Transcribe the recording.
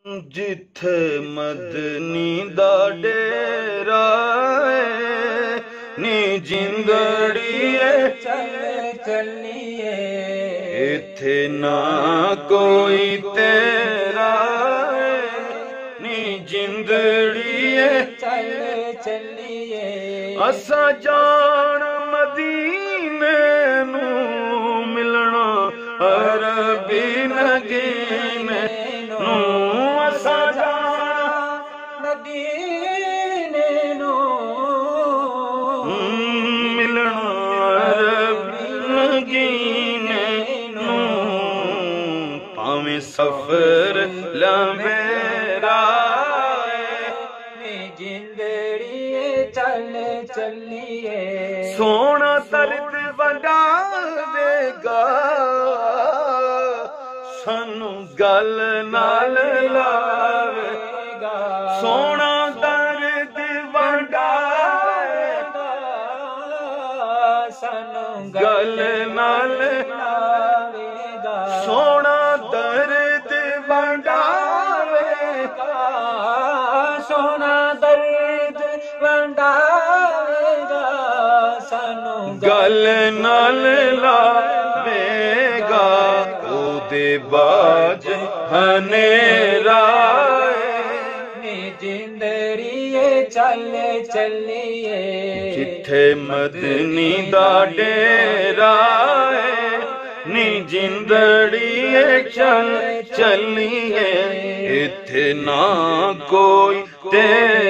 जिथे मदनी दा डेरा है नी जिंदड़िए चल चलिए इथे ना कोई तेरा है नी जिंदड़िए चल चलिए असा जान मदीने नू मिलना अरबी नगीने नू असा जान मदीने नू मिलना अरबी नगीने नू भावें सफर लंबेरा जिंदड़िए चल चलिए सोना दर्द वंडा देगा सानू गल नाल लावेगा सोना दर्द वंडा सानू गल नाल लावेगा सोना दर्द वंडावेगा सोना दर्द वंडावेगा सानू गल नाल लावेगा ओदे बाज हनेरा जिंदड़िए चल चलिए जिथे मदनी दा डेरा है नी जिंदड़िए चल चलिए इथे ना कोई तेरा